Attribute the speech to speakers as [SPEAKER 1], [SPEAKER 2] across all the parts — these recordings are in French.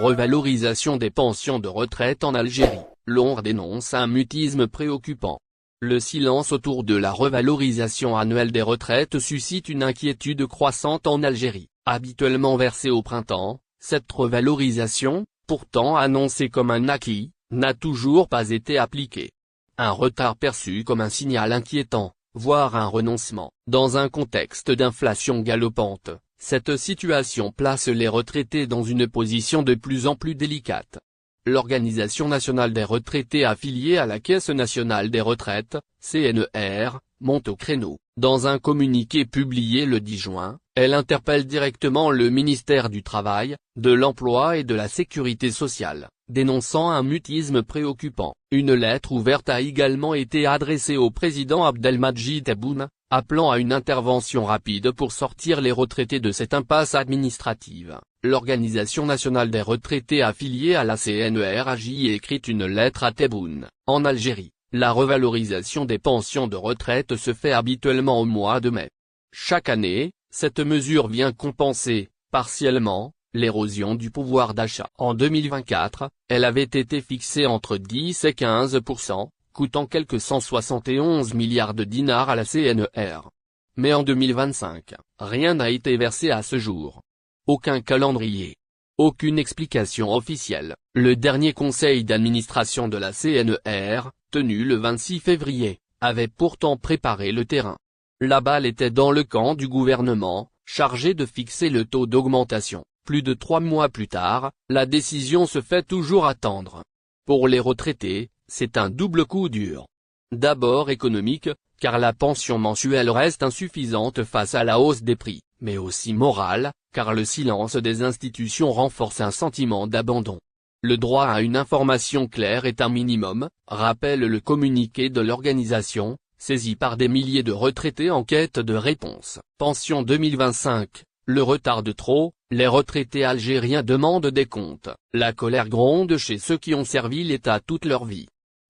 [SPEAKER 1] Revalorisation des pensions de retraite en Algérie, l'ONR dénonce un mutisme préoccupant. Le silence autour de la revalorisation annuelle des retraites suscite une inquiétude croissante en Algérie. Habituellement versée au printemps, cette revalorisation, pourtant annoncée comme un acquis, n'a toujours pas été appliquée. Un retard perçu comme un signal inquiétant, voire un renoncement. Dans un contexte d'inflation galopante, cette situation place les retraités dans une position de plus en plus délicate. L'Organisation nationale des retraités affiliée à la Caisse nationale des retraites, CNR, monte au créneau. Dans un communiqué publié le 10 juin, elle interpelle directement le ministère du Travail, de l'Emploi et de la Sécurité sociale, dénonçant un mutisme préoccupant. Une lettre ouverte a également été adressée au président Abdelmadjid Tebboune, appelant à une intervention rapide pour sortir les retraités de cette impasse administrative. L'Organisation nationale des retraités affiliée à la CNR a écrit une lettre à Tebboune. En Algérie, la revalorisation des pensions de retraite se fait habituellement au mois de mai. Chaque année, cette mesure vient compenser, partiellement, l'érosion du pouvoir d'achat. En 2024, elle avait été fixée entre 10 et 15%, coûtant quelques 171 milliards de dinars à la CNR. Mais en 2025, rien n'a été versé à ce jour. Aucun calendrier. Aucune explication officielle. Le dernier conseil d'administration de la CNR, tenu le 26 février, avait pourtant préparé le terrain. La balle était dans le camp du gouvernement, chargé de fixer le taux d'augmentation. Plus de 3 mois plus tard, la décision se fait toujours attendre. Pour les retraités, c'est un double coup dur. D'abord économique, car la pension mensuelle reste insuffisante face à la hausse des prix, mais aussi morale, car le silence des institutions renforce un sentiment d'abandon. Le droit à une information claire est un minimum, rappelle le communiqué de l'organisation, saisi par des milliers de retraités en quête de réponse. Pension 2025, le retard de trop, les retraités algériens demandent des comptes. La colère gronde chez ceux qui ont servi l'État toute leur vie.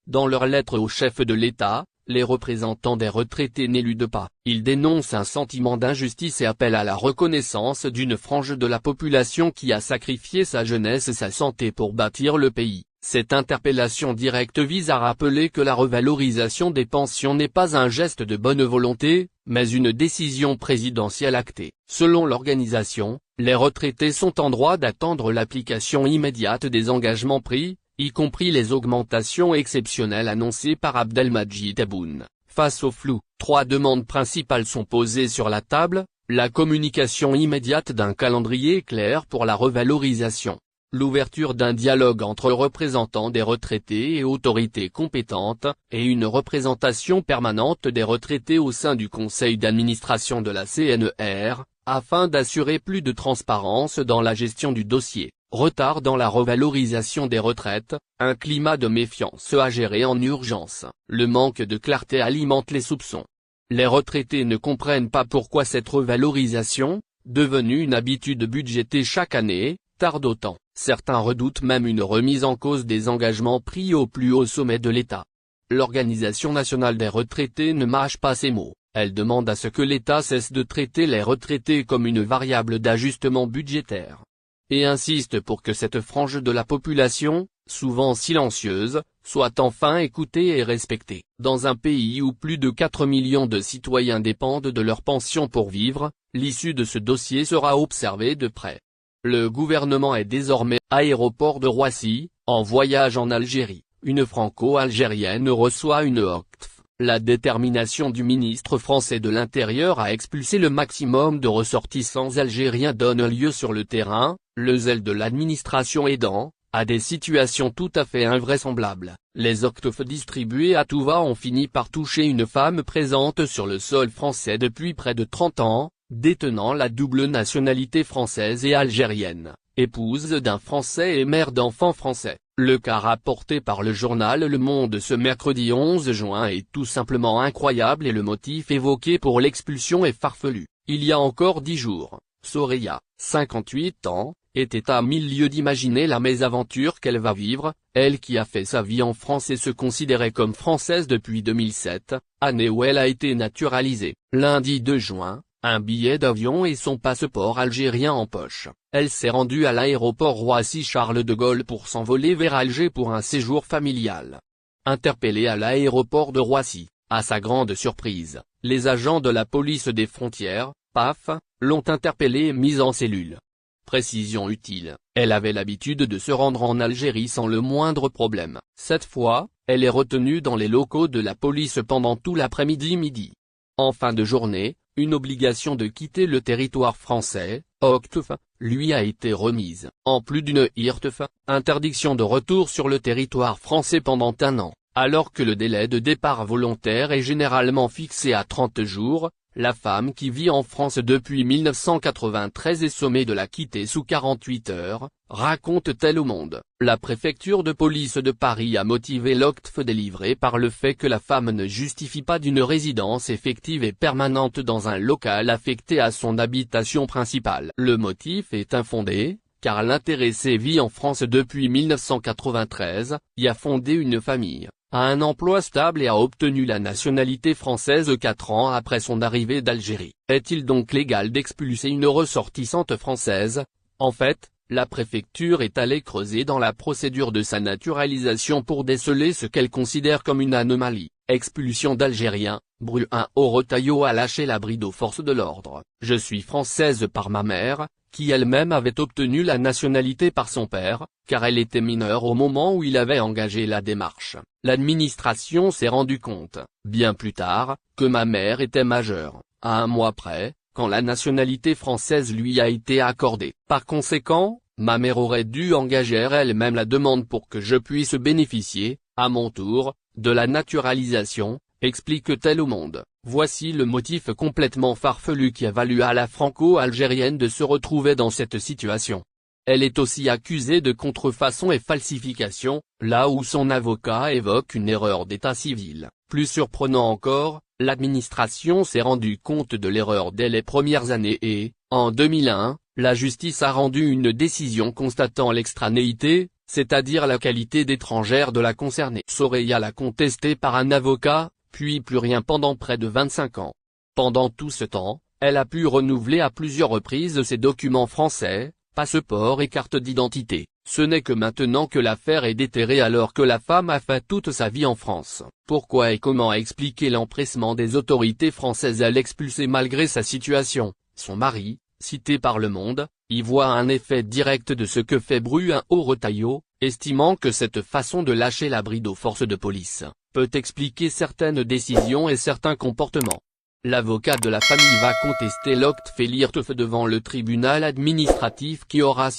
[SPEAKER 1] Dans leur lettre au chef de l'État, les représentants des retraités n'éludent pas. Ils dénoncent un sentiment d'injustice et appellent à la reconnaissance d'une frange de la population qui a sacrifié sa jeunesse et sa santé pour bâtir le pays. Cette interpellation directe vise à rappeler que la revalorisation des pensions n'est pas un geste de bonne volonté, mais une décision présidentielle actée. Selon l'organisation, les retraités sont en droit d'attendre l'application immédiate des engagements pris, y compris les augmentations exceptionnelles annoncées par Abdelmadjid Tebboune. Face au flou, 3 demandes principales sont posées sur la table: la communication immédiate d'un calendrier clair pour la revalorisation, l'ouverture d'un dialogue entre représentants des retraités et autorités compétentes, et une représentation permanente des retraités au sein du conseil d'administration de la CNR, afin d'assurer plus de transparence dans la gestion du dossier. Retard dans la revalorisation des retraites, un climat de méfiance à gérer en urgence. Le manque de clarté alimente les soupçons. Les retraités ne comprennent pas pourquoi cette revalorisation, devenue une habitude budgétée chaque année, tarde autant. Certains redoutent même une remise en cause des engagements pris au plus haut sommet de l'État. L'Organisation nationale des retraités ne mâche pas ses mots. Elle demande à ce que l'État cesse de traiter les retraités comme une variable d'ajustement budgétaire. Et insiste pour que cette frange de la population, souvent silencieuse, soit enfin écoutée et respectée. Dans un pays où plus de 4 millions de citoyens dépendent de leur pension pour vivre, l'issue de ce dossier sera observée de près. Le gouvernement est désormais à l'aéroport de Roissy, en voyage en Algérie. Une franco-algérienne reçoit une OQTF. La détermination du ministre français de l'Intérieur à expulser le maximum de ressortissants algériens donne lieu sur le terrain, le zèle de l'administration aidant, à des situations tout à fait invraisemblables. Les OQTF distribués à tout va ont fini par toucher une femme présente sur le sol français depuis près de 30 ans, détenant la double nationalité française et algérienne, épouse d'un Français et mère d'enfants français. Le cas rapporté par le journal Le Monde ce mercredi 11 juin est tout simplement incroyable et le motif évoqué pour l'expulsion est farfelu. Il y a encore 10 jours, Soraya, 58 ans, était à 1000 lieues d'imaginer la mésaventure qu'elle va vivre, elle qui a fait sa vie en France et se considérait comme française depuis 2007, année où elle a été naturalisée. Lundi 2 juin, un billet d'avion et son passeport algérien en poche. Elle s'est rendue à l'aéroport Roissy-Charles de Gaulle pour s'envoler vers Alger pour un séjour familial. Interpellée à l'aéroport de Roissy, à sa grande surprise, les agents de la police des frontières, PAF, l'ont interpellée et mise en cellule. Précision utile, elle avait l'habitude de se rendre en Algérie sans le moindre problème. Cette fois, elle est retenue dans les locaux de la police pendant tout l'après-midi. En fin de journée, une obligation de quitter le territoire français, OQTF, lui a été remise. En plus d'une IRTF, interdiction de retour sur le territoire français pendant un an, alors que le délai de départ volontaire est généralement fixé à 30 jours, la femme qui vit en France depuis 1993 est sommée de la quitter sous 48 heures, raconte-t-elle au Monde. La préfecture de police de Paris a motivé l'OQTF délivré par le fait que la femme ne justifie pas d'une résidence effective et permanente dans un local affecté à son habitation principale. Le motif est infondé, car l'intéressée vit en France depuis 1993, y a fondé une famille, a un emploi stable et a obtenu la nationalité française 4 ans après son arrivée d'Algérie. Est-il donc légal d'expulser une ressortissante française? En fait, la préfecture est allée creuser dans la procédure de sa naturalisation pour déceler ce qu'elle considère comme une anomalie. Expulsion d'Algériens, Bruin Retailleau a lâché la bride aux forces de l'ordre. Je suis française par ma mère, qui elle-même avait obtenu la nationalité par son père, car elle était mineure au moment où il avait engagé la démarche. L'administration s'est rendu compte, bien plus tard, que ma mère était majeure, à un mois près, quand la nationalité française lui a été accordée. Par conséquent, ma mère aurait dû engager elle-même la demande pour que je puisse bénéficier, à mon tour, de la naturalisation, explique-t-elle au Monde. Voici le motif complètement farfelu qui a valu à la franco-algérienne de se retrouver dans cette situation. Elle est aussi accusée de contrefaçon et falsification, là où son avocat évoque une erreur d'état civil. Plus surprenant encore, l'administration s'est rendue compte de l'erreur dès les premières années et, en 2001, la justice a rendu une décision constatant l'extranéité, c'est-à-dire la qualité d'étrangère de la concernée. Soraya l'a contestée par un avocat, puis plus rien pendant près de 25 ans. Pendant tout ce temps, elle a pu renouveler à plusieurs reprises ses documents français, passeport et carte d'identité. Ce n'est que maintenant que l'affaire est déterrée alors que la femme a fait toute sa vie en France. Pourquoi et comment expliquer l'empressement des autorités françaises à l'expulser malgré sa situation? Son mari, cité par Le Monde, y voit un effet direct de ce que fait Bruin Retailleau, estimant que cette façon de lâcher la bride aux forces de police peut expliquer certaines décisions et certains comportements. L'avocat de la famille va contester l'OQTF et l'IRTF devant le tribunal administratif qui aura